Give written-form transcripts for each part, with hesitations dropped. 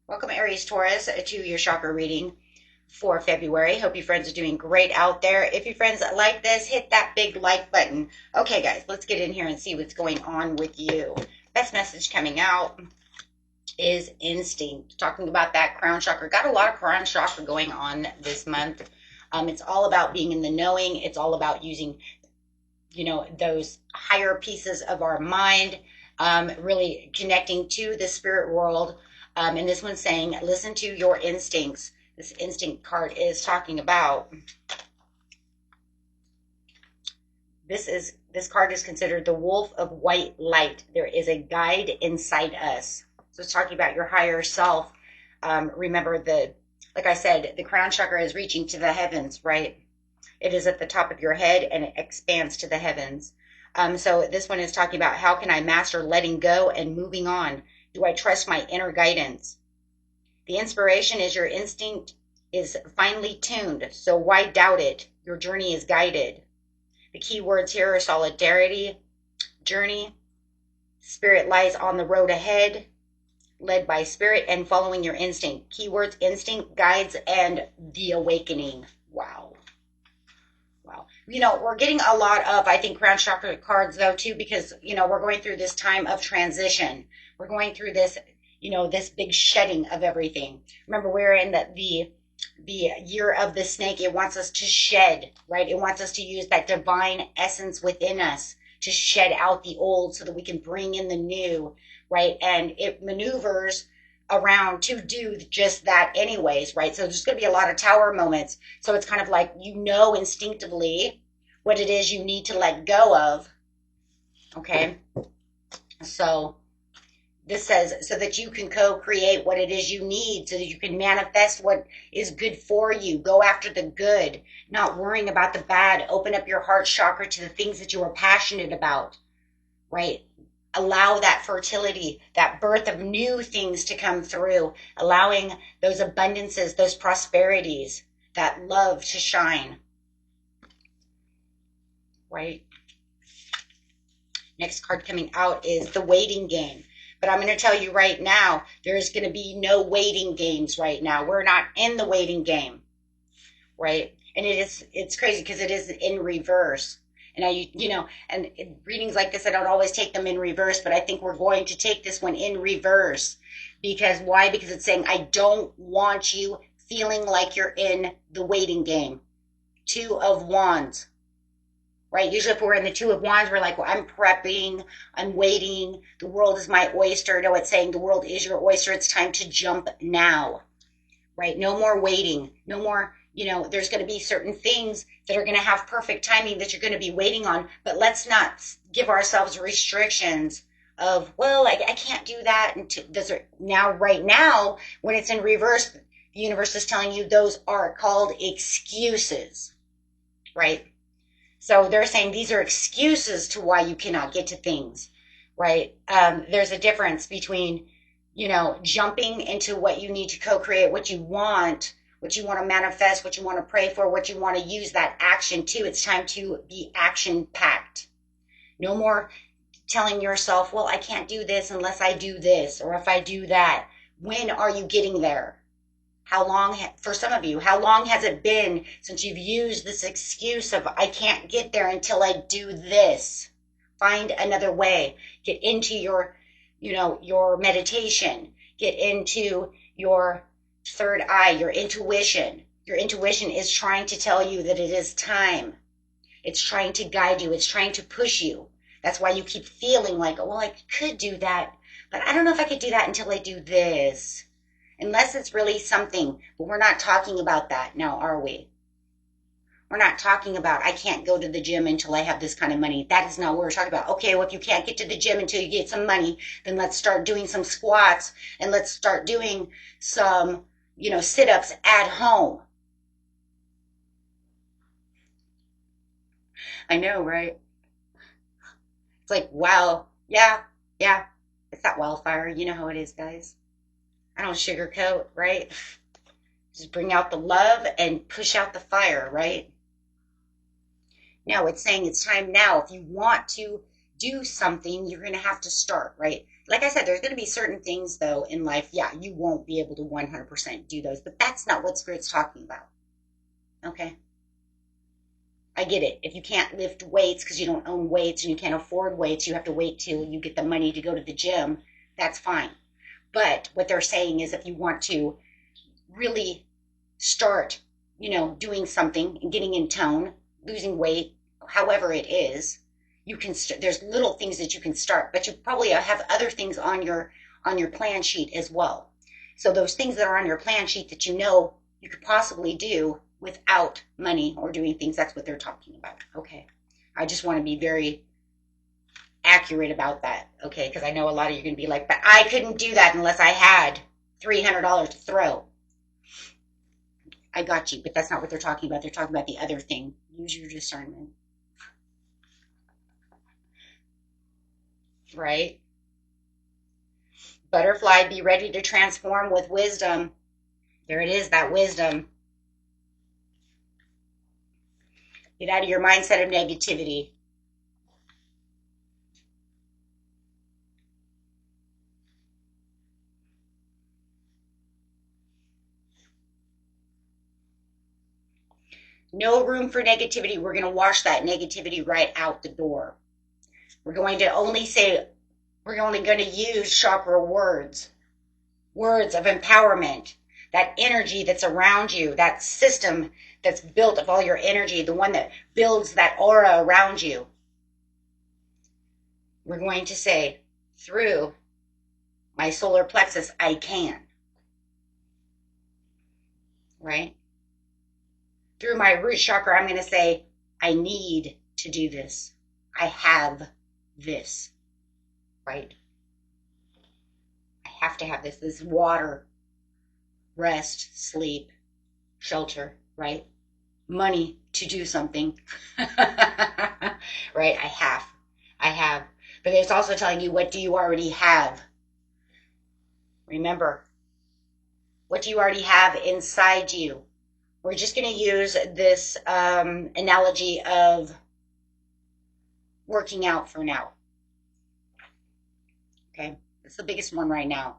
Welcome, Aries, Taurus, to your chakra reading for February. Hope you friends are doing great out there. If your friends like this, hit that big like button. Okay, guys, let's get in here and see what's going on with you. Best message coming out is instinct. Talking about that crown chakra. Got a lot of crown chakra going on this month. It's all about being in the knowing. It's all about using, those higher pieces of our mind, really connecting to the spirit world. And this one's saying, listen to your instincts. This instinct card is talking about, this card is considered the wolf of white light. There is a guide inside us. So it's talking about your higher self. Remember, like I said, the crown chakra is reaching to the heavens, right? It is at the top of your head and it expands to the heavens. So this one is talking about, how can I master letting go and moving on? Do I trust my inner guidance? The inspiration is your instinct is finely tuned, so why doubt it? Your journey is guided. The key words here are solidarity, journey, spirit lies on the road ahead, led by spirit, and following your instinct. Keywords: instinct, guides, and the awakening. Wow. Wow. We're getting a lot of, I think, crown chakra cards, though, too, because, we're going through this time of transition. We're going through this, this big shedding of everything. Remember, we're in the year of the snake. It wants us to shed, right? It wants us to use that divine essence within us to shed out the old so that we can bring in the new, right? And it maneuvers around to do just that anyways, right? So there's going to be a lot of tower moments. So it's kind of like, instinctively what it is you need to let go of. Okay. So this says, so that you can co-create what it is you need, so that you can manifest what is good for you. Go after the good, not worrying about the bad. Open up your heart chakra to the things that you are passionate about, right? Allow that fertility, that birth of new things to come through, allowing those abundances, those prosperities, that love to shine, right? Next card coming out is the waiting game. But I'm going to tell you right now, there's going to be no waiting games right now. We're not in the waiting game, right? And it's crazy because it is in reverse. And and readings like this, I don't always take them in reverse, but I think we're going to take this one in reverse. Because why? Because it's saying, I don't want you feeling like you're in the waiting game. Two of Wands, right? Usually if we're in the Two of Wands, we're like, well, I'm prepping, I'm waiting. The world is my oyster. No, it's saying the world is your oyster. It's time to jump now, right? No more waiting. No more. There's going to be certain things that are going to have perfect timing that you're going to be waiting on, but let's not give ourselves restrictions of, well, I can't do that. Right now, when it's in reverse, the universe is telling you those are called excuses, right? So they're saying these are excuses to why you cannot get to things, right? There's a difference between, jumping into what you need to co-create, what you want to manifest, what you want to pray for, what you want to use that action to. It's time to be action packed. No more telling yourself, well, I can't do this unless I do this, or if I do that. When are you getting there? How long, for some of you, how long has it been since you've used this excuse of, I can't get there until I do this? Find another way. Get into your meditation. Get into your third eye, your intuition. Your intuition is trying to tell you that it is time. It's trying to guide you. It's trying to push you. That's why you keep feeling like, oh, well, I could do that, but I don't know if I could do that until I do this. Unless it's really something, but we're not talking about that now, are we? We're not talking about, I can't go to the gym until I have this kind of money. That is not what we're talking about. Okay, well, if you can't get to the gym until you get some money, then let's start doing some squats and let's start doing some, sit-ups at home. I know, right? It's like, wow, yeah, it's that wildfire. You know how it is, guys. I don't sugarcoat, right? Just bring out the love and push out the fire, right? Now it's saying it's time now. If you want to do something, you're going to have to start, right? Like I said, there's going to be certain things, though, in life, yeah, you won't be able to 100% do those, but that's not what Spirit's talking about. Okay? I get it. If you can't lift weights because you don't own weights and you can't afford weights, you have to wait till you get the money to go to the gym, that's fine. But what they're saying is if you want to really start, doing something and getting in tone, losing weight, however it is, you can there's little things that you can start, but you probably have other things on your plan sheet as well. So those things that are on your plan sheet that you could possibly do without money or doing things, that's what they're talking about. Okay. I just want to be very accurate about that, okay? Because I know a lot of you are going to be like, but I couldn't do that unless I had $300 to throw. I got you, but that's not what they're talking about. They're talking about the other thing. Use your discernment. Right? Butterfly, be ready to transform with wisdom. There it is, that wisdom. Get out of your mindset of negativity. No room for negativity. We're going to wash that negativity right out the door. We're going to only say, we're only going to use chakra words of empowerment, that energy that's around you, that system that's built of all your energy, the one that builds that aura around you. We're going to say, through my solar plexus, I can. Right? Through my root chakra, I'm going to say, I need to do this. I have this. Right? I have to have this. This water, rest, sleep, shelter, right? Money to do something. Right? I have. But it's also telling you, what do you already have? Remember, what do you already have inside you? We're just going to use this analogy of working out for now. Okay? It's the biggest one right now.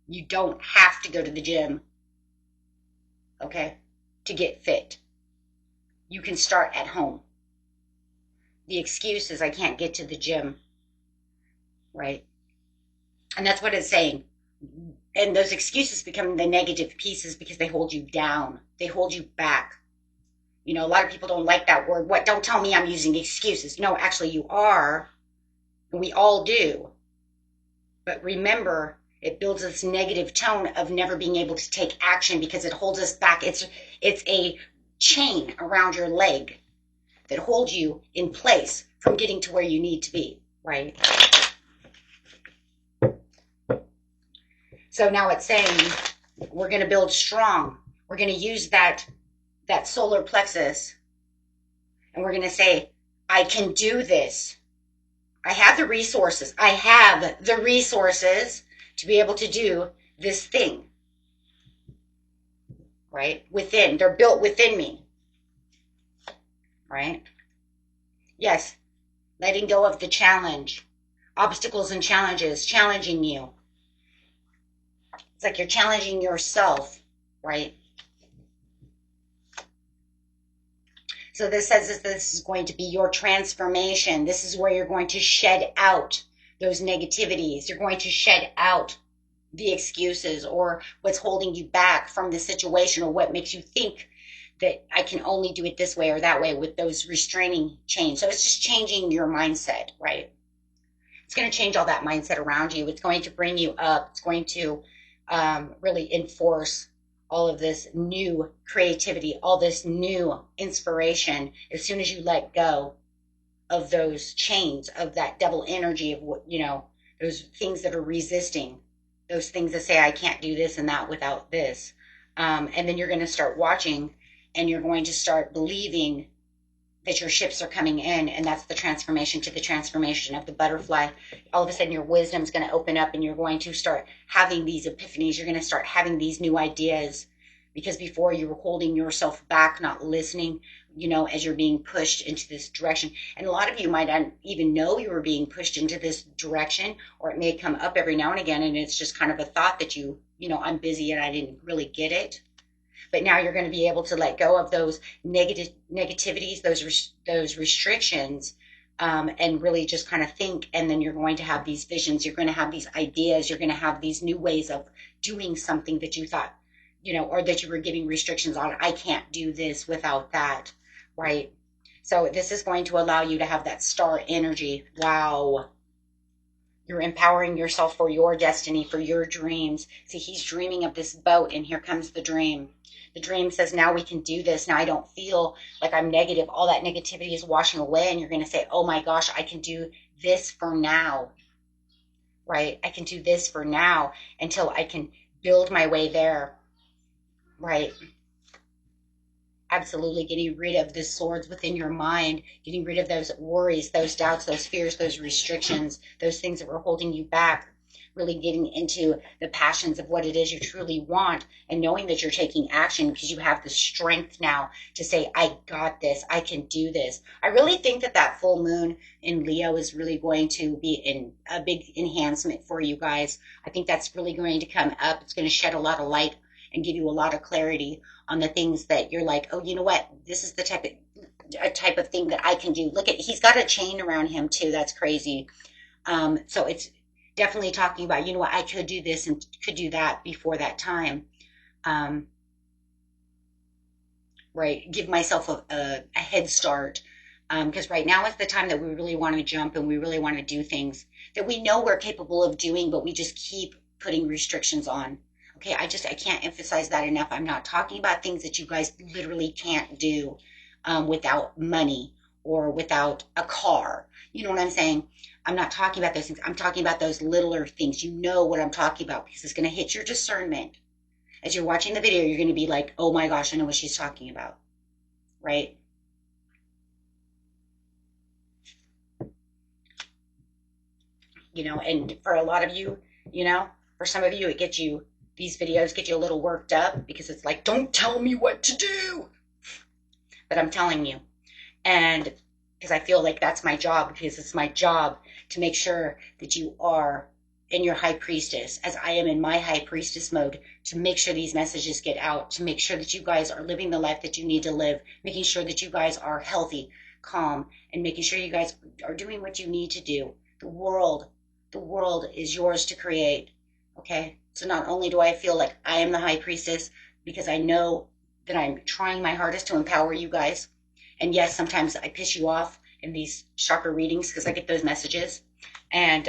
You don't have to go to the gym, okay, to get fit. You can start at home. The excuse is I can't get to the gym, right? And that's what it's saying. And those excuses become the negative pieces because they hold you down. They hold you back. A lot of people don't like that word. What? Don't tell me I'm using excuses. No, actually you are. And we all do. But remember, it builds this negative tone of never being able to take action because it holds us back. It's a chain around your leg that holds you in place from getting to where you need to be, right? So now it's saying we're going to build strong. We're going to use that solar plexus, and we're going to say, I can do this. I have the resources. I have the resources to be able to do this thing. Right? Within. They're built within me. Right? Yes. Letting go of the challenge. Obstacles and challenges. Challenging you. It's like you're challenging yourself. Right? So this says that this is going to be your transformation. This is where you're going to shed out those negativities. You're going to shed out the excuses or what's holding you back from the situation or what makes you think that I can only do it this way or that way with those restraining chains. So it's just changing your mindset, right? It's going to change all that mindset around you. It's going to bring you up. It's going to really enforce all of this new creativity, all this new inspiration as soon as you let go of those chains, of that double energy of what, those things that are resisting, those things that say, I can't do this and that without this. And then you're going to start watching and you're going to start believing that your ships are coming in, and that's the transformation to the transformation of the butterfly. All of a sudden your wisdom is going to open up and you're going to start having these epiphanies. You're going to start having these new ideas because before you were holding yourself back, not listening, as you're being pushed into this direction. And a lot of you might not even know you were being pushed into this direction, or it may come up every now and again, and it's just kind of a thought that I'm busy and I didn't really get it. But now you're going to be able to let go of those negativities, those restrictions, and really just kind of think. And then you're going to have these visions. You're going to have these ideas. You're going to have these new ways of doing something that you thought, or that you were giving restrictions on. I can't do this without that, right? So this is going to allow you to have that star energy. Wow. You're empowering yourself for your destiny, for your dreams. See, he's dreaming of this boat, and here comes the dream. The dream says, now we can do this. Now I don't feel like I'm negative. All that negativity is washing away, and you're going to say, oh my gosh, I can do this for now, right? I can do this for now until I can build my way there, right? Absolutely getting rid of the swords within your mind, getting rid of those worries, those doubts, those fears, those restrictions, those things that were holding you back, really getting into the passions of what it is you truly want, and knowing that you're taking action because you have the strength now to say, I got this, I can do this. I really think that full moon in Leo is really going to be a big enhancement for you guys. I think that's really going to come up. It's going to shed a lot of light and give you a lot of clarity on the things that you're like, oh, you know what? This is the type of thing that I can do. Look he's got a chain around him too. That's crazy. So it's definitely talking about, you know what? I could do this and could do that before that time. Right. Give myself a head start. Because right now is the time that we really want to jump and we really want to do things that we know we're capable of doing, but we just keep putting restrictions on. Okay, I can't emphasize that enough. I'm not talking about things that you guys literally can't do without money or without a car. You know what I'm saying? I'm not talking about those things. I'm talking about those littler things. You know what I'm talking about because it's going to hit your discernment. As you're watching the video, you're going to be like, oh my gosh, I know what she's talking about. Right? And for a lot of you, for some of you, these videos get you a little worked up because it's like, don't tell me what to do. But I'm telling you. And because I feel like that's my job, because it's my job to make sure that you are in your high priestess, as I am in my high priestess mode, to make sure these messages get out, to make sure that you guys are living the life that you need to live, making sure that you guys are healthy, calm, and making sure you guys are doing what you need to do. The world is yours to create. Okay? So not only do I feel like I am the high priestess, because I know that I'm trying my hardest to empower you guys. And yes, sometimes I piss you off in these chakra readings because I get those messages. And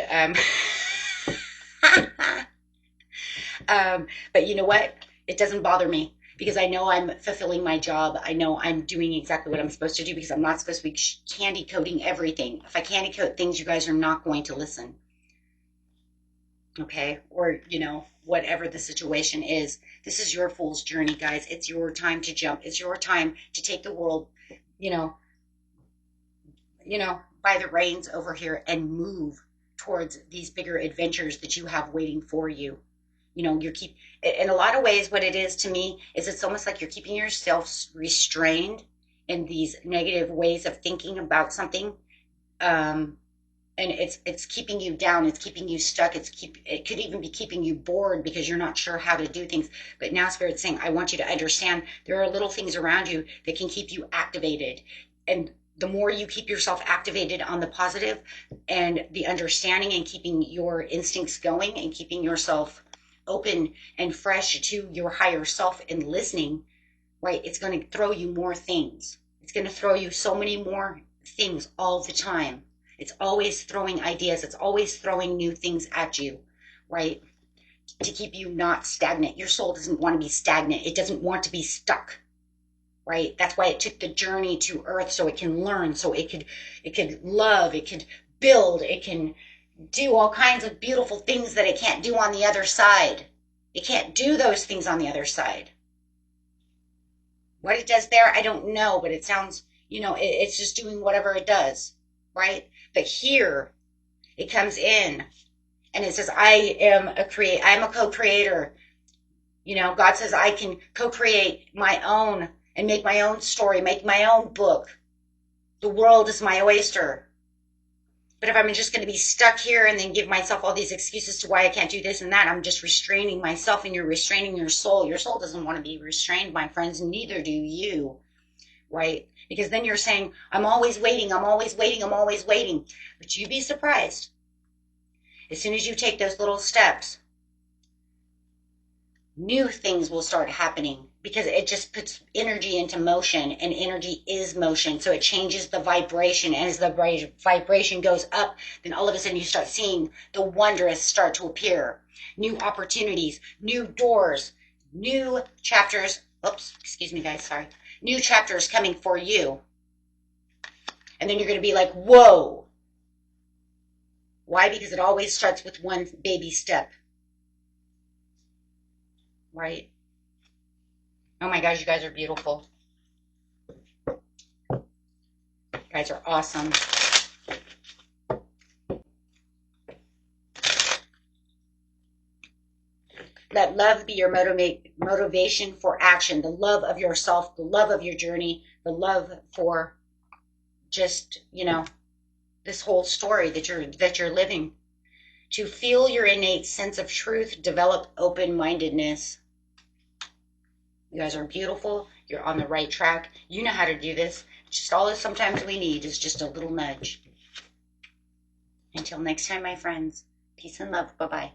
but you know what? It doesn't bother me because I know I'm fulfilling my job. I know I'm doing exactly what I'm supposed to do because I'm not supposed to be candy coating everything. If I candy coat things, you guys are not going to listen. Okay? Or, whatever the situation is. This is your fool's journey, guys. It's your time to jump. It's your time to take the world, by the reins over here and move towards these bigger adventures that you have waiting for you. In a lot of ways, what it is to me is it's almost like you're keeping yourself restrained in these negative ways of thinking about something. And it's keeping you down. It's keeping you stuck. It could even be keeping you bored because you're not sure how to do things. But now Spirit's saying, I want you to understand there are little things around you that can keep you activated. And the more you keep yourself activated on the positive and the understanding and keeping your instincts going and keeping yourself open and fresh to your higher self and listening, right? It's going to throw you more things. It's going to throw you so many more things all the time. It's always throwing ideas. It's always throwing new things at you, right? To keep you not stagnant. Your soul doesn't want to be stagnant. It doesn't want to be stuck, right? That's why it took the journey to Earth, so it can learn, so it could love, it could build, it can do all kinds of beautiful things that it can't do on the other side. It can't do those things on the other side. What it does there, I don't know, but it sounds, it's just doing whatever it does, right? But here, it comes in and it says, I'm a co-creator. You know, God says I can co-create my own and make my own story, make my own book. The world is my oyster. But if I'm just going to be stuck here and then give myself all these excuses to why I can't do this and that, I'm just restraining myself, and you're restraining your soul. Your soul doesn't want to be restrained, my friends, and neither do you, right? Because then you're saying, I'm always waiting, I'm always waiting, I'm always waiting. But you'd be surprised. As soon as you take those little steps, new things will start happening, because it just puts energy into motion, and energy is motion. So it changes the vibration. And as the vibration goes up, then all of a sudden you start seeing the wondrous start to appear. New opportunities, new doors, new chapters. Oops, excuse me, guys, sorry. New chapters coming for you. And then you're going to be like, whoa. Why? Because it always starts with one baby step. Right? Oh my gosh, you guys are beautiful. You guys are awesome. Let love be your motivation for action. The love of yourself, the love of your journey, the love for just, you know, this whole story that you're living. To feel your innate sense of truth, develop open-mindedness. You guys are beautiful. You're on the right track. You know how to do this. Just all that sometimes we need is just a little nudge. Until next time, my friends. Peace and love. Bye-bye.